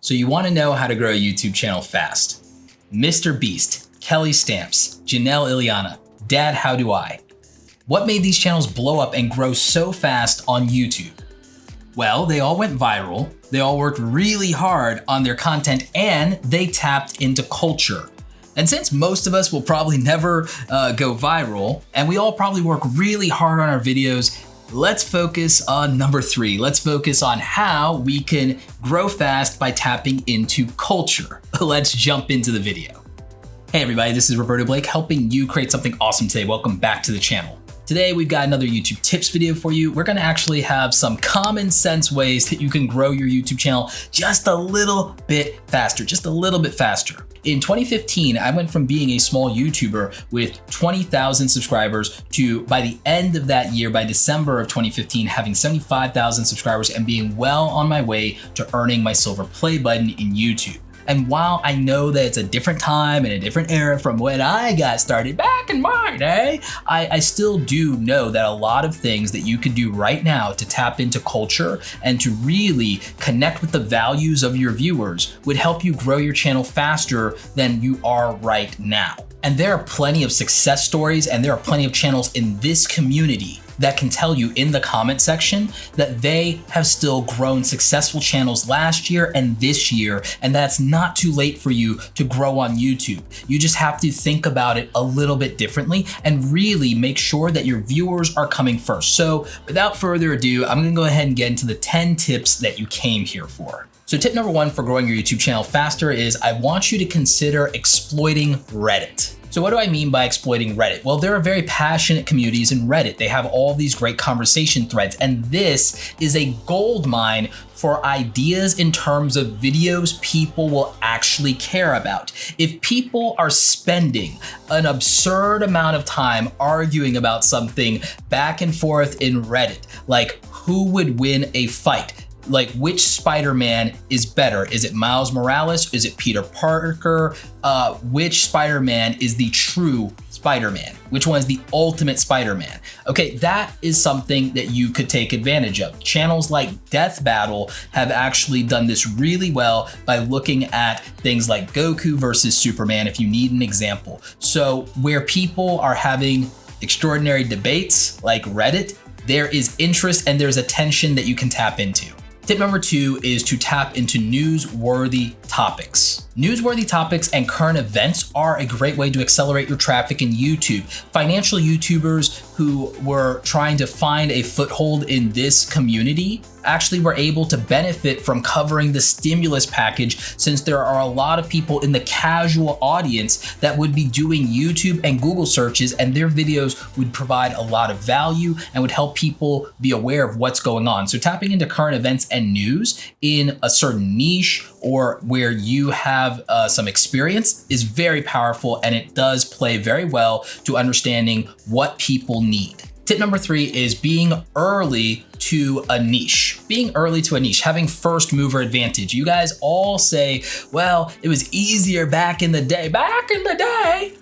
So you want to know how to grow a YouTube channel fast. Mr. Beast, Kelly Stamps, Janelle Iliana, Dad How Do I? What made these channels blow up and grow so fast on YouTube? Well, they all went viral, they all worked really hard on their content, and they tapped into culture. And since most of us will probably never go viral, and we all probably work really hard on our videos, let's focus on number 3. Let's focus on how we can grow fast by tapping into culture. Let's jump into the video. Hey everybody, this is Roberto Blake helping you create something awesome today. Welcome back to the channel. Today we've got another YouTube tips video for you. We're gonna actually have some common sense ways that you can grow your YouTube channel just a little bit faster, In 2015, I went from being a small YouTuber with 20,000 subscribers to, by the end of that year, by December of 2015, having 75,000 subscribers and being well on my way to earning my silver play button in YouTube. And while I know that it's a different time and a different era from when I got started back in my day, I still do know that a lot of things that you can do right now to tap into culture and to really connect with the values of your viewers would help you grow your channel faster than you are right now. And there are plenty of success stories and there are plenty of channels in this community that can tell you in the comment section that they have still grown successful channels last year and this year, and that's not too late for you to grow on YouTube. You just have to think about it a little bit differently and really make sure that your viewers are coming first. So without further ado, I'm gonna go ahead and get into the 10 tips that you came here for. So tip number 1 for growing your YouTube channel faster is I want you to consider exploiting Reddit. So what do I mean by exploiting Reddit? Well, there are very passionate communities in Reddit. They have all these great conversation threads, and this is a gold mine for ideas in terms of videos people will actually care about. If people are spending an absurd amount of time arguing about something back and forth in Reddit, like who would win a fight, like which Spider-Man is better? Is it Miles Morales? Is it Peter Parker? Which Spider-Man is the true Spider-Man? Which one is the ultimate Spider-Man? Okay, that is something that you could take advantage of. Channels like Death Battle have actually done this really well by looking at things like Goku versus Superman, if you need an example. So where people are having extraordinary debates like Reddit, there is interest and there's attention that you can tap into. Tip number 2 is to tap into newsworthy topics. Newsworthy topics and current events are a great way to accelerate your traffic in YouTube. Financial YouTubers who were trying to find a foothold in this community actually were able to benefit from covering the stimulus package, since there are a lot of people in the casual audience that would be doing YouTube and Google searches, and their videos would provide a lot of value and would help people be aware of what's going on. So tapping into current events and news in a certain niche or where you have some experience is very powerful, and it does play very well to understanding what people need. Tip number 3 is being early to a niche. Being early to a niche, having first mover advantage. You guys all say, well, it was easier back in the day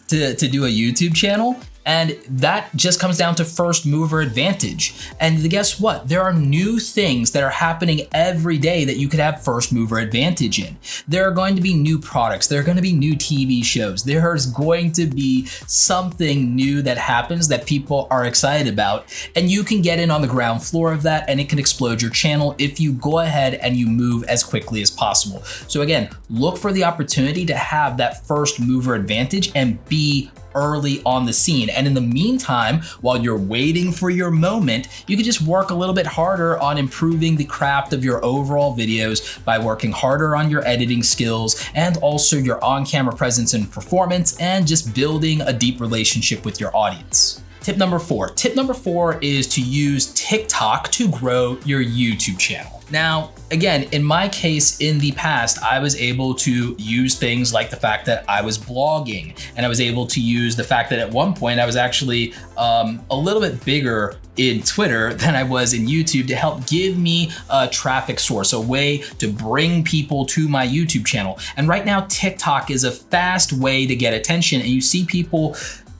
to do a YouTube channel. And that just comes down to first mover advantage. And guess what? There are new things that are happening every day that you could have first mover advantage in. There are going to be new products. There are going to be new TV shows. There's going to be something new that happens that people are excited about. And you can get in on the ground floor of that, and it can explode your channel if you go ahead and you move as quickly as possible. So again, look for the opportunity to have that first mover advantage and be early on the scene. And in the meantime, while you're waiting for your moment, you can just work a little bit harder on improving the craft of your overall videos by working harder on your editing skills and also your on-camera presence and performance, and just building a deep relationship with your audience. Tip number 4. Tip number 4 is to use TikTok to grow your YouTube channel. Now, again, in my case, in the past, I was able to use things like the fact that I was blogging, and I was able to use the fact that at one point I was actually a little bit bigger in Twitter than I was in YouTube to help give me a traffic source, a way to bring people to my YouTube channel. And right now, TikTok is a fast way to get attention, and you see people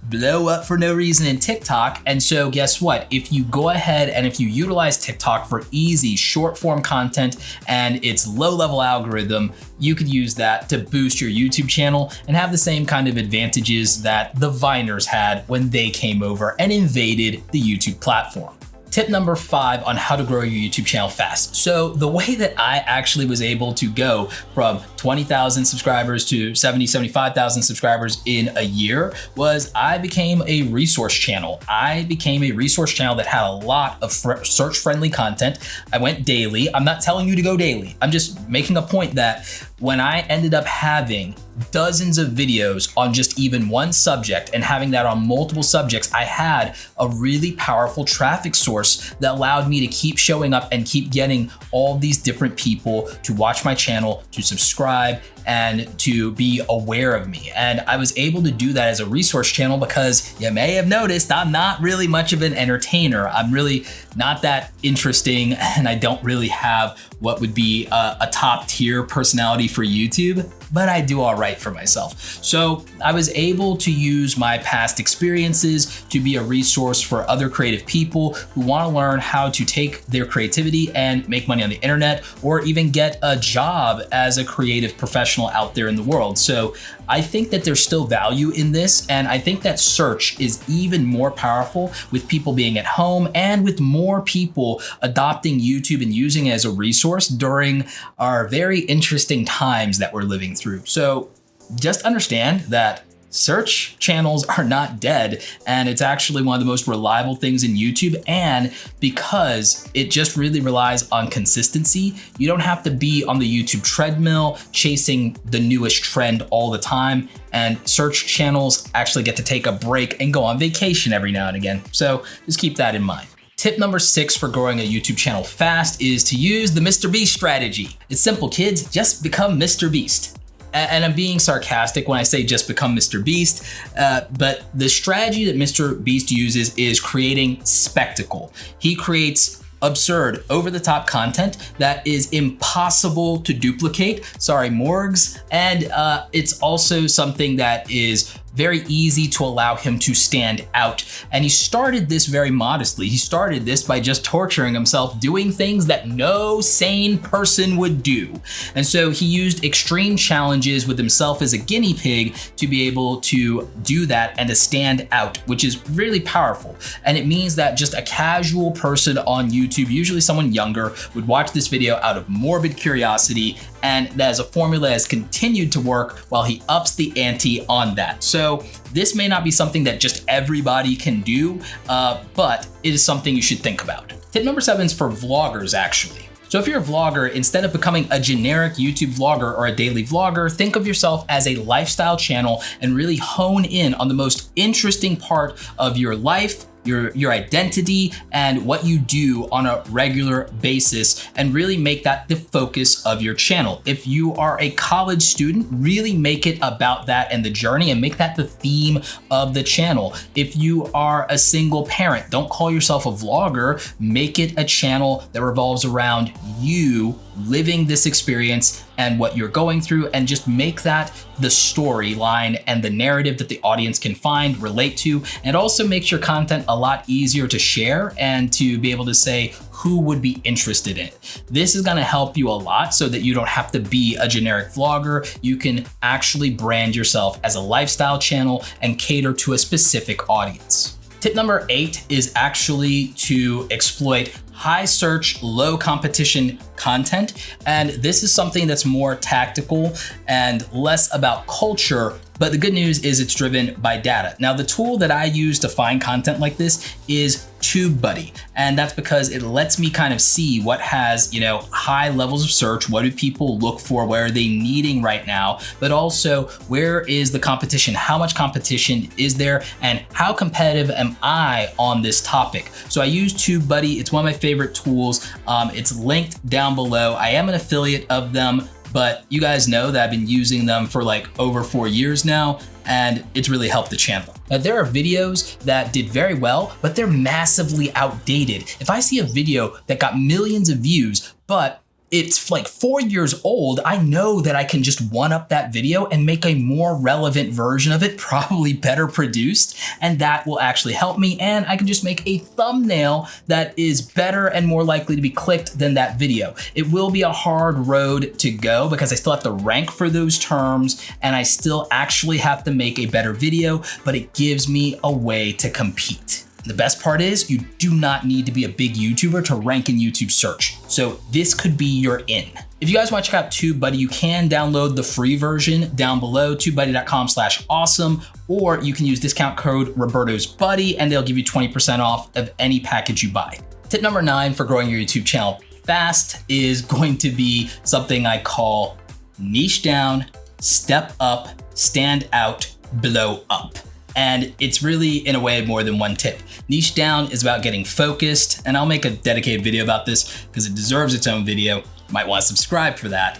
blow up for no reason in TikTok. And so guess what? If you go ahead and if you utilize TikTok for easy short form content and its low level algorithm, you could use that to boost your YouTube channel and have the same kind of advantages that the Viners had when they came over and invaded the YouTube platform. Tip number 5 on how to grow your YouTube channel fast. So the way that I actually was able to go from 20,000 subscribers to 70, 75,000 subscribers in a year was I became a resource channel. I became a resource channel that had a lot of search-friendly content. I went daily. I'm not telling you to go daily. I'm just making a point that when I ended up having dozens of videos on just even one subject and having that on multiple subjects, I had a really powerful traffic source that allowed me to keep showing up and keep getting all these different people to watch my channel, to subscribe, and to be aware of me. And I was able to do that as a resource channel because you may have noticed I'm not really much of an entertainer. I'm really not that interesting, and I don't really have what would be a top tier personality for YouTube, but I do all right for myself. So I was able to use my past experiences to be a resource for other creative people who want to learn how to take their creativity and make money on the internet, or even get a job as a creative professional out there in the world. So I think that there's still value in this, and I think that search is even more powerful with people being at home and with more people adopting YouTube and using it as a resource during our very interesting times that we're living through. So just understand that search channels are not dead, and it's actually one of the most reliable things in YouTube. And because it just really relies on consistency, you don't have to be on the YouTube treadmill chasing the newest trend all the time. And search channels actually get to take a break and go on vacation every now and again. So just keep that in mind. Tip number 6 for growing a YouTube channel fast is to use the Mr. Beast strategy. It's simple, kids. Just become Mr. Beast. And I'm being sarcastic when I say just become Mr. Beast, but the strategy that Mr. Beast uses is creating spectacle. He creates absurd, over-the-top content that is impossible to duplicate. Sorry, Morgs. And it's also something that is very easy to allow him to stand out. And he started this very modestly. He started this by just torturing himself, doing things that no sane person would do. And so he used extreme challenges with himself as a guinea pig to be able to do that and to stand out, which is really powerful. And it means that just a casual person on YouTube, usually someone younger, would watch this video out of morbid curiosity, and that is a formula that has continued to work while he ups the ante on that. So this may not be something that just everybody can do, but it is something you should think about. Tip number 7 is for vloggers, actually. So if you're a vlogger, instead of becoming a generic YouTube vlogger or a daily vlogger, think of yourself as a lifestyle channel and really hone in on the most interesting part of your life, your identity, and what you do on a regular basis, and really make that the focus of your channel. If you are a college student, really make it about that and the journey, and make that the theme of the channel. If you are a single parent, don't call yourself a vlogger, make it a channel that revolves around you living this experience and what you're going through, and just make that the storyline and the narrative that the audience can find, relate to, and also makes your content a lot easier to share and to be able to say who would be interested in it. This is gonna help you a lot so that you don't have to be a generic vlogger. You can actually brand yourself as a lifestyle channel and cater to a specific audience. Tip number 8 is actually to exploit high search, low competition content. And this is something that's more tactical and less about culture, but the good news is it's driven by data. Now, the tool that I use to find content like this is TubeBuddy. And that's because it lets me kind of see what has, high levels of search, what do people look for, where are they needing right now, but also where is the competition, how much competition is there, and how competitive am I on this topic. So I use TubeBuddy. It's one of my favorite tools. It's linked down below. I am an affiliate of them, but you guys know that I've been using them for like over 4 years now, and it's really helped the channel. Now, there are videos that did very well, but they're massively outdated. If I see a video that got millions of views, but it's like 4 years old, I know that I can just one up that video and make a more relevant version of it, probably better produced, and that will actually help me. And I can just make a thumbnail that is better and more likely to be clicked than that video. It will be a hard road to go because I still have to rank for those terms and I still actually have to make a better video, but it gives me a way to compete. The best part is you do not need to be a big YouTuber to rank in YouTube search. So this could be your in. If you guys want to check out TubeBuddy, you can download the free version down below, tubebuddy.com/awesome, or you can use discount code Roberto'sBuddy and they'll give you 20% off of any package you buy. Tip number 9 for growing your YouTube channel fast is going to be something I call niche down, step up, stand out, blow up. And it's really, in a way, more than one tip. Niche down is about getting focused, and I'll make a dedicated video about this because it deserves its own video. You might want to subscribe for that.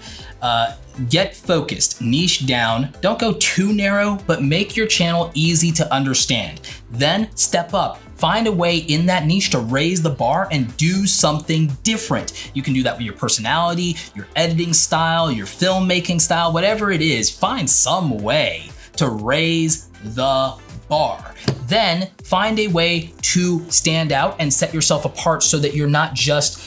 Get focused, niche down, don't go too narrow, but make your channel easy to understand. Then step up. Find a way in that niche to raise the bar and do something different. You can do that with your personality, your editing style, your filmmaking style, whatever it is, find some way to raise the bar. Then find a way to stand out and set yourself apart so that you're not just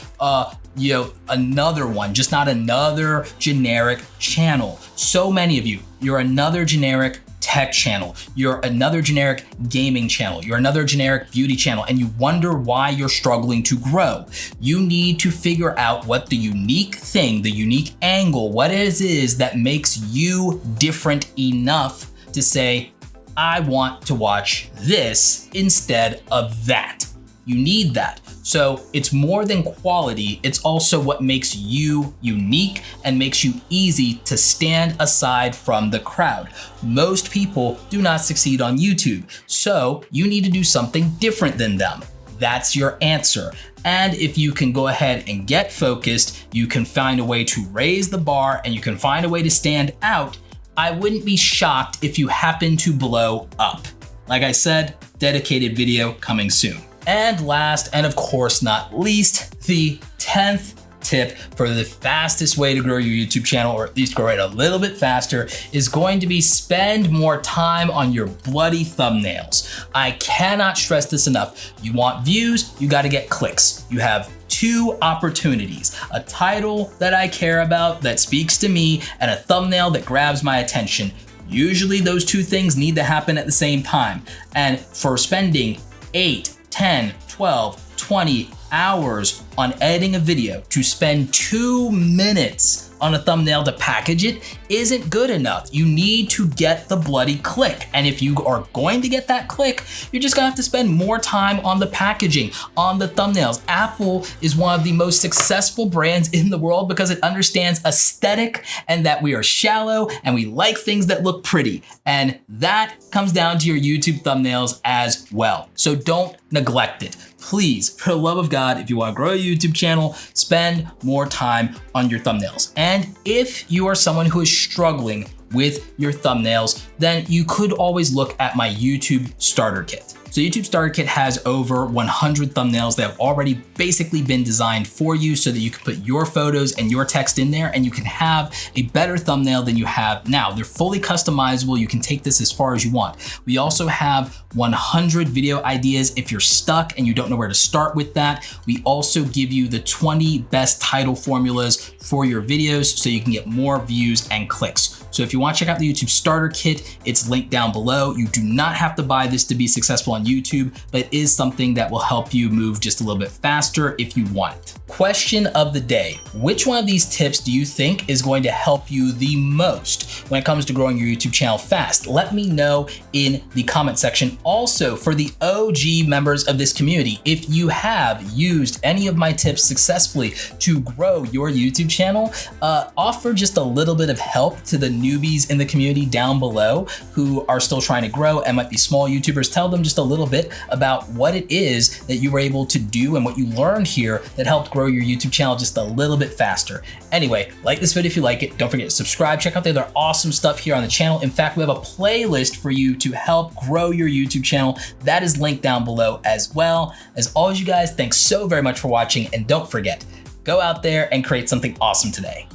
another one, just not another generic channel. So many of you, you're another generic tech channel, you're another generic gaming channel, you're another generic beauty channel, and you wonder why you're struggling to grow. You need to figure out what the unique thing, the unique angle, what it is that makes you different enough to say, I want to watch this instead of that. You need that. So it's more than quality, it's also what makes you unique and makes you easy to stand aside from the crowd. Most people do not succeed on YouTube, so you need to do something different than them. That's your answer. And if you can go ahead and get focused, you can find a way to raise the bar and you can find a way to stand out. I wouldn't be shocked if you happen to blow up. Like I said, dedicated video coming soon. And last, and of course not least, the 10th tip for the fastest way to grow your YouTube channel, or at least grow it a little bit faster, is going to be spend more time on your bloody thumbnails. I cannot stress this enough. You want views, you gotta get clicks. You have 2 opportunities: a title that I care about, that speaks to me, and a thumbnail that grabs my attention. Usually those 2 things need to happen at the same time. And for spending 8, 10, 12, 20 hours on editing a video, to spend 2 minutes on a thumbnail to package it isn't good enough. You need to get the bloody click. And if you are going to get that click, you're just gonna have to spend more time on the packaging, on the thumbnails. Apple is one of the most successful brands in the world because it understands aesthetic and that we are shallow and we like things that look pretty. And that comes down to your YouTube thumbnails as well. So don't neglect it. Please, for the love of God, if you want to grow a YouTube channel, spend more time on your thumbnails. And if you are someone who is struggling with your thumbnails, then you could always look at my YouTube starter kit. So YouTube Starter Kit has over 100 thumbnails that have already basically been designed for you so that you can put your photos and your text in there and you can have a better thumbnail than you have now. They're fully customizable. You can take this as far as you want. We also have 100 video ideas if you're stuck and you don't know where to start with that. We also give you the 20 best title formulas for your videos so you can get more views and clicks. So if you want to check out the YouTube Starter Kit, it's linked down below. You do not have to buy this to be successful on YouTube, but it is something that will help you move just a little bit faster if you want it. Question of the day: which one of these tips do you think is going to help you the most when it comes to growing your YouTube channel fast? Let me know in the comment section. Also, for the OG members of this community, if you have used any of my tips successfully to grow your YouTube channel, offer just a little bit of help to the newbies in the community down below who are still trying to grow and might be small YouTubers. Tell them just a little bit about what it is that you were able to do and what you learned here that helped grow your YouTube channel just a little bit faster. Anyway, like this video if you like it. Don't forget to subscribe. Check out the other awesome stuff here on the channel. In fact, we have a playlist for you to help grow your YouTube channel. That is linked down below as well. As always, you guys, thanks so very much for watching, and don't forget, Go out there and create something awesome today.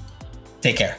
Take care.